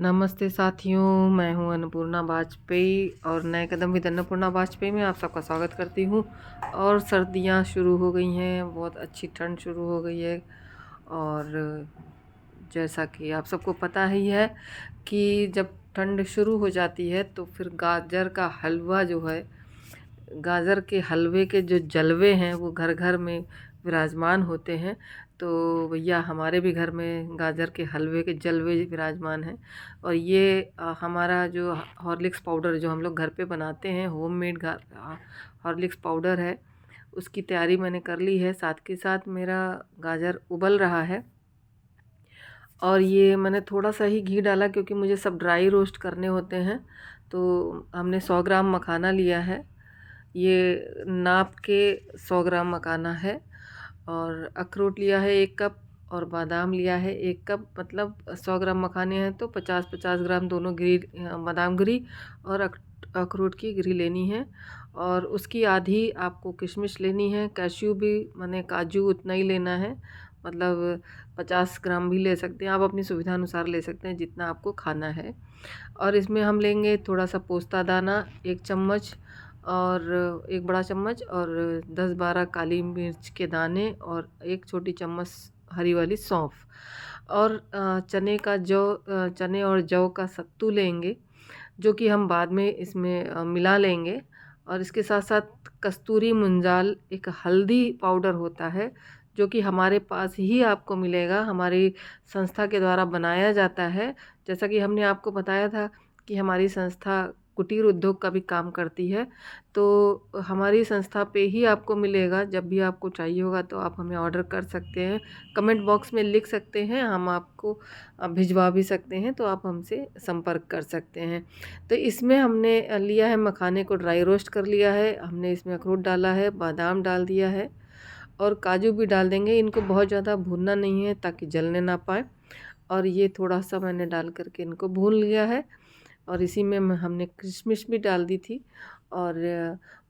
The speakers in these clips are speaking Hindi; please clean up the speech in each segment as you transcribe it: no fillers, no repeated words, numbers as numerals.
नमस्ते साथियों, मैं हूं अन्नपूर्णा वाजपेयी और नए कदम विद अन्नपूर्णा वाजपेयी में आप सबका स्वागत करती हूं। और सर्दियां शुरू हो गई हैं, बहुत अच्छी ठंड शुरू हो गई है। और जैसा कि आप सबको पता ही है कि जब ठंड शुरू हो जाती है तो फिर गाजर का हलवा जो है, गाजर के हलवे के जो जलवे हैं वो घर घर में विराजमान होते हैं। तो भैया हमारे भी घर में गाजर के हलवे के जलवे विराजमान हैं। और ये हमारा जो हॉर्लिक्स पाउडर जो हम लोग घर पे बनाते हैं, होममेड हॉर्लिक्स पाउडर है, उसकी तैयारी मैंने कर ली है। साथ के साथ मेरा गाजर उबल रहा है और ये मैंने थोड़ा सा ही घी डाला क्योंकि मुझे सब ड्राई रोस्ट करने होते हैं। तो हमने 100 ग्राम मखाना लिया है, ये नाप के 100 ग्राम मखाना है। और अखरोट लिया है 1 कप और बादाम लिया है 1 कप। मतलब 100 ग्राम मखाने हैं तो 50-50 ग्राम दोनों गिरी, बादाम गिरी और अखरोट की गिरी लेनी है। और उसकी आधी आपको किशमिश लेनी है। कैश्यू भी, मैंने काजू उतना ही लेना है, मतलब 50 ग्राम भी ले सकते हैं आप, अपनी सुविधा अनुसार ले सकते हैं जितना आपको खाना है। और इसमें हम लेंगे थोड़ा सा पोस्ता दाना 1 चम्मच और 1 बड़ा चम्मच, और 10-12 काली मिर्च के दाने और 1 छोटी चम्मच हरी वाली सौंफ। और चने और जौ का सत्तू लेंगे जो कि हम बाद में इसमें मिला लेंगे। और इसके साथ साथ कस्तूरी मुंजाल एक हल्दी पाउडर होता है जो कि हमारे पास ही आपको मिलेगा, हमारी संस्था के द्वारा बनाया जाता है। जैसा कि हमने आपको बताया था कि हमारी संस्था कुटीर उद्योग का भी काम करती है, तो हमारी संस्था पे ही आपको मिलेगा। जब भी आपको चाहिए होगा तो आप हमें ऑर्डर कर सकते हैं, कमेंट बॉक्स में लिख सकते हैं, हम आपको भिजवा भी सकते हैं, तो आप हमसे संपर्क कर सकते हैं। तो इसमें हमने लिया है, मखाने को ड्राई रोस्ट कर लिया है, हमने इसमें अखरोट डाला है, बादाम डाल दिया है और काजू भी डाल देंगे। इनको बहुत ज़्यादा भूनना नहीं है ताकि जलने ना पाए। और ये थोड़ा सा मैंने डाल करके इनको भून लिया है। और इसी में हमने किशमिश भी डाल दी थी। और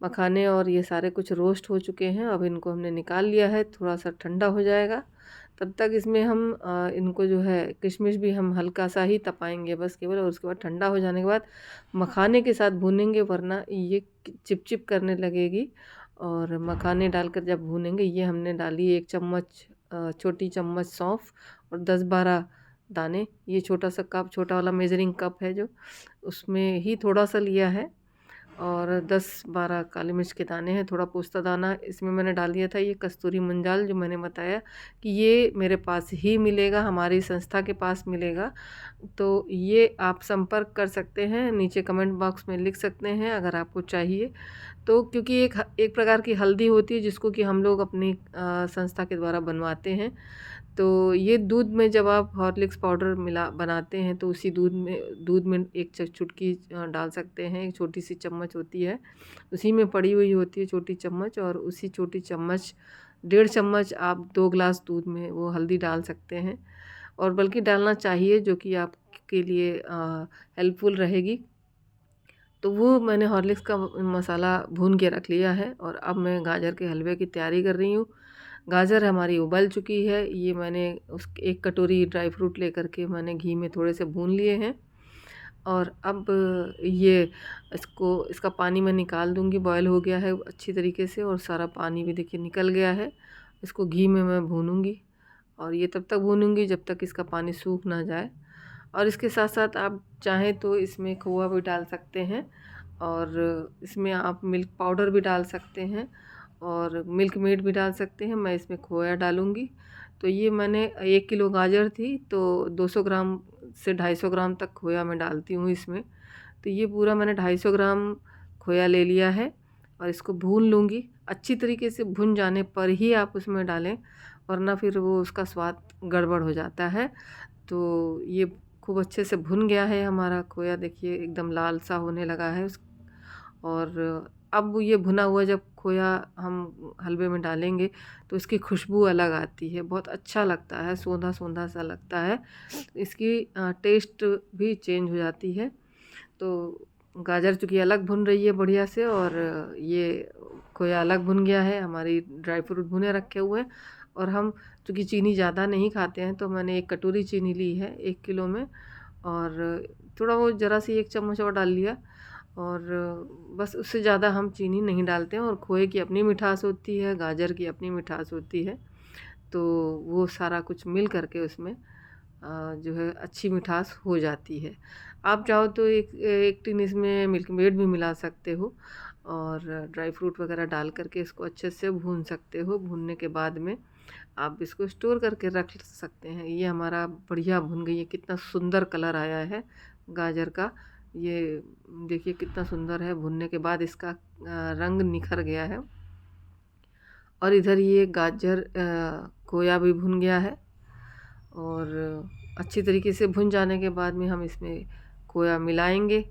मखाने और ये सारे कुछ रोस्ट हो चुके हैं। अब इनको हमने निकाल लिया है, थोड़ा सा ठंडा हो जाएगा तब तक इसमें हम इनको जो है किशमिश भी हम हल्का सा ही तपाएंगे बस केवल। और उसके बाद ठंडा हो जाने के बाद मखाने के साथ भूनेंगे, वरना ये चिपचिप करने लगेगी। और मखाने डालकर जब भूनेंगे, ये हमने डाली 1 चम्मच, छोटी चम्मच सौंफ और 10-12 दाने। ये छोटा सा कप, छोटा वाला मेजरिंग कप है जो, उसमें ही थोड़ा सा लिया है। और 10-12 काली मिर्च के दाने हैं, थोड़ा पोस्ता दाना इसमें मैंने डाल दिया था। ये कस्तूरी मंजाल जो मैंने बताया कि ये मेरे पास ही मिलेगा, हमारी संस्था के पास मिलेगा। तो ये आप संपर्क कर सकते हैं, नीचे कमेंट बॉक्स में लिख सकते हैं अगर आपको चाहिए तो। क्योंकि एक प्रकार की हल्दी होती है जिसको कि हम लोग अपनी संस्था के द्वारा बनवाते हैं। तो ये दूध में जब आप हॉर्लिक्स पाउडर मिला बनाते हैं तो उसी दूध में एक चुटकी डाल सकते हैं, एक छोटी सी चम्मच होती है, उसी में पड़ी हुई होती है छोटी चम्मच। और उसी छोटी चम्मच, 1.5 चम्मच आप 2 ग्लास दूध में वो हल्दी डाल सकते हैं। और बल्कि डालना चाहिए, जो कि आपके लिए हेल्पफुल रहेगी। तो वो मैंने हॉर्लिक्स का मसाला भून के रख लिया है। और अब मैं गाजर के हलवे की तैयारी कर रही हूँ। गाजर हमारी उबल चुकी है, ये मैंने उस 1 कटोरी ड्राई फ्रूट लेकर के मैंने घी में थोड़े से भून लिए हैं। और अब ये इसका पानी मैं निकाल दूंगी, बॉयल हो गया है अच्छी तरीके से और सारा पानी भी देखिए निकल गया है। इसको घी में मैं भूनूंगी और ये तब तक भूनूंगी जब तक इसका पानी सूख ना जाए। और इसके साथ साथ आप चाहें तो इसमें खोआ भी डाल सकते हैं और इसमें आप मिल्क पाउडर भी डाल सकते हैं और मिल्क मेड भी डाल सकते हैं। मैं इसमें खोया डालूँगी। तो ये मैंने 1 किलो गाजर थी तो 200 ग्राम से 250 ग्राम तक खोया मैं डालती हूँ इसमें। तो ये पूरा मैंने 250 ग्राम खोया ले लिया है और इसको भून लूँगी। अच्छी तरीके से भुन जाने पर ही आप उसमें डालें, वरना फिर वो उसका स्वाद गड़बड़ हो जाता है। तो ये खूब अच्छे से भुन गया है हमारा खोया, देखिए एकदम लाल सा होने लगा है और अब ये भुना हुआ जब खोया हम हलवे में डालेंगे तो इसकी खुशबू अलग आती है, बहुत अच्छा लगता है, सोंधा सोंधा सा लगता है। इसकी टेस्ट भी चेंज हो जाती है। तो गाजर चूँकि अलग भुन रही है बढ़िया से और ये खोया अलग भुन गया है, हमारी ड्राई फ्रूट भुने रखे हुए हैं। और हम चूँकि चीनी ज़्यादा नहीं खाते हैं तो मैंने 1 कटोरी चीनी ली है 1 किलो में। और थोड़ा वो ज़रा सी 1 चम्मच और डाल लिया। और बस उससे ज़्यादा हम चीनी नहीं डालते हैं। और खोए की अपनी मिठास होती है, गाजर की अपनी मिठास होती है, तो वो सारा कुछ मिल करके उसमें जो है अच्छी मिठास हो जाती है। आप चाहो तो एक टिन इसमें मिल्क मेड भी मिला सकते हो और ड्राई फ्रूट वगैरह डाल करके इसको अच्छे से भून सकते हो। भूनने के बाद में आप इसको स्टोर करके रख सकते हैं। ये हमारा बढ़िया भुन गई है, कितना सुंदर कलर आया है गाजर का। ये देखिए कितना सुंदर है, भुनने के बाद इसका रंग निखर गया है। और इधर ये गाजर खोया भी भुन गया है। और अच्छी तरीके से भुन जाने के बाद में हम इसमें खोया मिलाएंगे,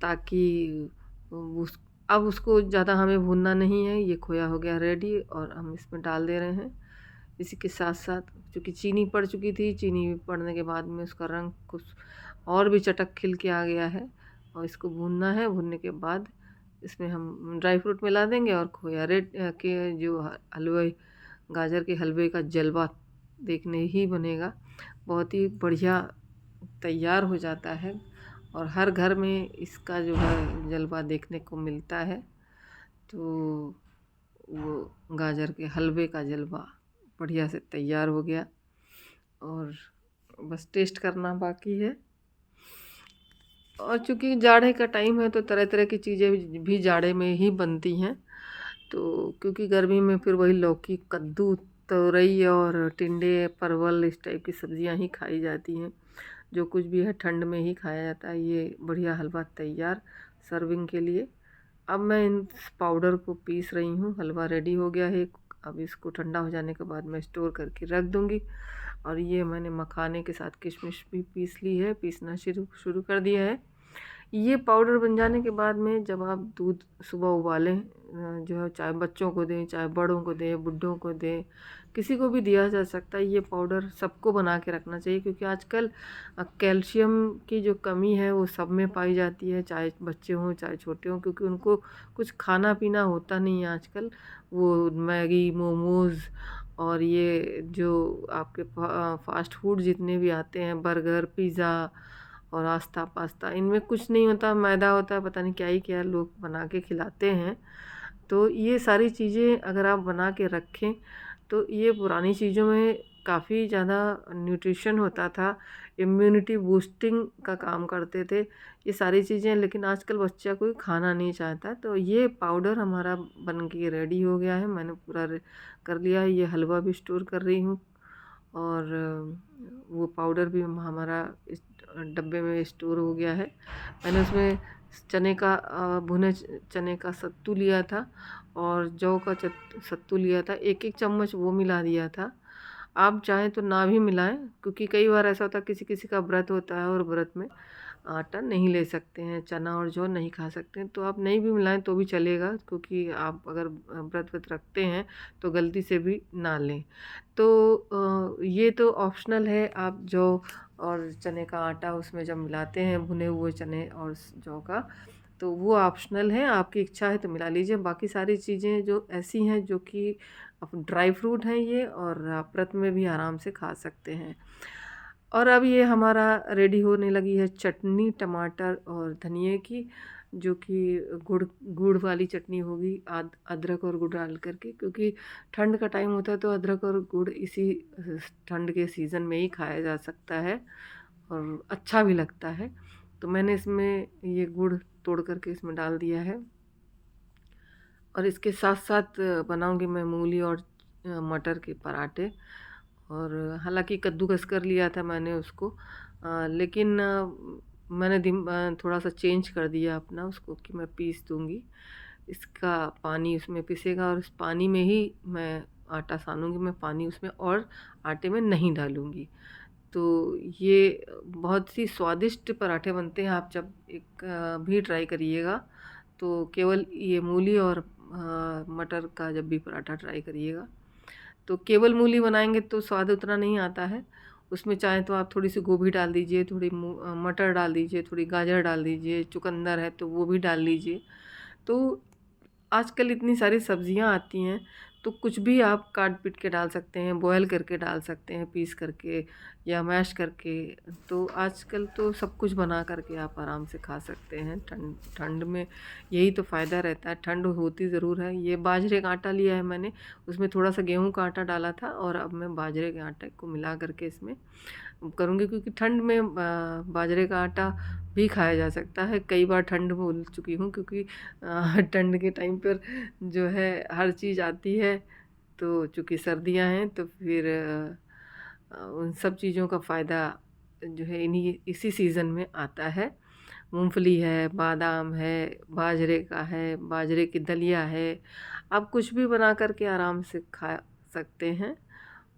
ताकि उस अब उसको ज़्यादा हमें भूनना नहीं है। ये खोया हो गया रेडी और हम इसमें डाल दे रहे हैं। इसी के साथ साथ चूँकि चीनी पड़ चुकी थी, चीनी पड़ने के बाद में उसका रंग कुछ और भी चटक खिल के आ गया है। और इसको भूनना है। भूनने के बाद इसमें हम ड्राई फ्रूट मिला देंगे और खोया के जो हलवे, गाजर के हलवे का जलवा देखने ही बनेगा। बहुत ही बढ़िया तैयार हो जाता है और हर घर में इसका जो है जलवा देखने को मिलता है। तो वो गाजर के हलवे का जलवा बढ़िया से तैयार हो गया और बस टेस्ट करना बाकी है। और चूँकि जाड़े का टाइम है तो तरह तरह की चीज़ें भी जाड़े में ही बनती हैं। तो क्योंकि गर्मी में फिर वही लौकी, कद्दू, तोरई और टिंडे, परवल इस टाइप की सब्जियां ही खाई जाती हैं। जो कुछ भी है ठंड में ही खाया जाता है। ये बढ़िया हलवा तैयार सर्विंग के लिए। अब मैं इन पाउडर को पीस रही हूँ। हलवा रेडी हो गया है। अब इसको ठंडा हो जाने के बाद मैं स्टोर करके रख दूँगी। और ये मैंने मखाने के साथ किशमिश भी पीस ली है, पीसना शुरू शुरू कर दिया है। ये पाउडर बन जाने के बाद में जब आप दूध सुबह उबालें, जो है चाहे बच्चों को दें, चाहे बड़ों को दें, बुड्ढों को दें, किसी को भी दिया जा सकता है। ये पाउडर सबको बना के रखना चाहिए, क्योंकि आजकल कैल्शियम की जो कमी है वो सब में पाई जाती है, चाहे बच्चे हों चाहे छोटे हों, क्योंकि उनको कुछ खाना पीना होता नहीं है आजकल। वो मैगी, मोमोज़ और ये जो आपके फास्ट फूड जितने भी आते हैं, बर्गर, पिज़्ज़ा और आस्ता पास्ता, इनमें कुछ नहीं होता, मैदा होता है, पता नहीं क्या ही क्या लोग बना के खिलाते हैं। तो ये सारी चीज़ें अगर आप बना के रखें तो ये पुरानी चीज़ों में काफ़ी ज़्यादा न्यूट्रिशन होता था, इम्यूनिटी बूस्टिंग का काम करते थे ये सारी चीज़ें। लेकिन आजकल बच्चा कोई खाना नहीं चाहता। तो ये पाउडर हमारा बन के रेडी हो गया है। मैंने पूरा कर लिया है। ये हलवा भी स्टोर कर रही हूँ और वो पाउडर भी हमारा इस डब्बे में स्टोर हो गया है। मैंने उसमें चने का भुने चने का सत्तू लिया था और जौ का सत्तू लिया था, 1-1 चम्मच वो मिला दिया था। आप चाहें तो ना भी मिलाएं, क्योंकि कई बार ऐसा होता है किसी किसी का व्रत होता है और व्रत में आटा नहीं ले सकते हैं, चना और जौ नहीं खा सकते हैं, तो आप नहीं भी मिलाएं तो भी चलेगा। क्योंकि आप अगर व्रत रखते हैं तो गलती से भी ना लें। तो ये तो ऑप्शनल है। आप जौ और चने का आटा उसमें जब मिलाते हैं, भुने हुए चने और जौ का, तो वो ऑप्शनल है। आपकी इच्छा है तो मिला लीजिए। बाकी सारी चीज़ें जो ऐसी हैं जो कि ड्राई फ्रूट हैं ये, और आप व्रत में भी आराम से खा सकते हैं। और अब ये हमारा रेडी होने लगी है चटनी, टमाटर और धनिए की, जो कि गुड़ वाली चटनी होगी, अदरक और गुड़ डाल करके। क्योंकि ठंड का टाइम होता है तो अदरक और गुड़ इसी ठंड के सीज़न में ही खाया जा सकता है और अच्छा भी लगता है। तो मैंने इसमें ये गुड़ तोड़ करके इसमें डाल दिया है। और इसके साथ साथ बनाऊंगी मैं मूली और मटर के पराठे। और हालांकि कद्दूकस कर लिया था मैंने उसको, लेकिन मैंने थोड़ा सा चेंज कर दिया अपना उसको, कि मैं पीस दूंगी। इसका पानी उसमें पिसेगा और इस पानी में ही मैं आटा सानूंगी। मैं पानी उसमें और आटे में नहीं डालूंगी। तो ये बहुत ही स्वादिष्ट पराठे बनते हैं। आप जब एक भी ट्राई करिएगा तो केवल ये मूली और मटर का जब भी पराठा ट्राई करिएगा, तो केवल मूली बनाएंगे तो स्वाद उतना नहीं आता है। उसमें चाहे तो आप थोड़ी सी गोभी डाल दीजिए, थोड़ी मटर डाल दीजिए, थोड़ी गाजर डाल दीजिए, चुकंदर है तो वो भी डाल लीजिए। तो आजकल इतनी सारी सब्जियां आती हैं, तो कुछ भी आप काट पीट के डाल सकते हैं, बॉयल करके डाल सकते हैं, पीस करके या मैश करके। तो आजकल तो सब कुछ बना करके आप आराम से खा सकते हैं। ठंड ठंड में यही तो फ़ायदा रहता है। ठंड होती ज़रूर है। ये बाजरे का आटा लिया है मैंने, उसमें थोड़ा सा गेहूं का आटा डाला था और अब मैं बाजरे के आटे को मिला करके इसमें करूँगी, क्योंकि ठंड में बाजरे का आटा भी खाया जा सकता है। कई बार ठंड बोल चुकी हूँ, क्योंकि ठंड के टाइम पर जो है हर चीज़ आती है। तो चूँकि सर्दियाँ हैं तो फिर उन सब चीज़ों का फ़ायदा जो है इसी सीज़न में आता है। मूंगफली है, बादाम है, बाजरे का है, बाजरे की दलिया है। आप कुछ भी बना कर के आराम से खा सकते हैं।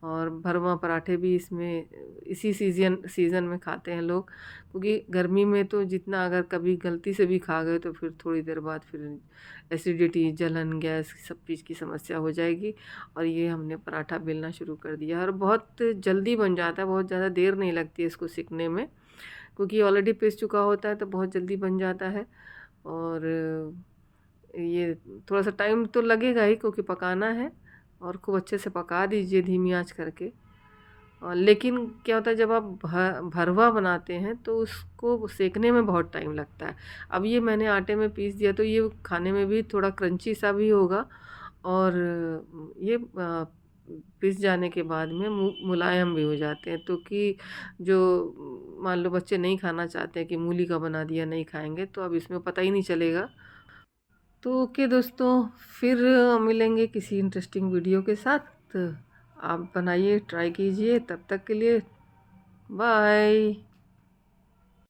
और भरवा पराठे भी इसमें इसी सीज़न में खाते हैं लोग, क्योंकि गर्मी में तो जितना अगर कभी गलती से भी खा गए तो फिर थोड़ी देर बाद फिर एसिडिटी, जलन, गैस सब चीज़ की समस्या हो जाएगी। और ये हमने पराठा बेलना शुरू कर दिया और बहुत जल्दी बन जाता है, बहुत ज़्यादा देर नहीं लगती है इसको सेकने में, क्योंकि ऑलरेडी पिस चुका होता है तो बहुत जल्दी बन जाता है। और ये थोड़ा सा टाइम तो लगेगा ही, क्योंकि पकाना है। और खूब अच्छे से पका दीजिए धीमी आंच करके। और लेकिन क्या होता है, जब आप भरवा बनाते हैं तो उसको सेकने में बहुत टाइम लगता है। अब ये मैंने आटे में पीस दिया तो ये खाने में भी थोड़ा क्रंची सा भी होगा। और ये पिस जाने के बाद में मुलायम भी हो जाते हैं। तो कि जो मान लो बच्चे नहीं खाना चाहते हैं कि मूली का बना दिया नहीं खाएंगे, तो अब इसमें पता ही नहीं चलेगा। तो ओके दोस्तों, फिर मिलेंगे किसी इंटरेस्टिंग वीडियो के साथ। आप बनाइए, ट्राई कीजिए। तब तक के लिए बाय।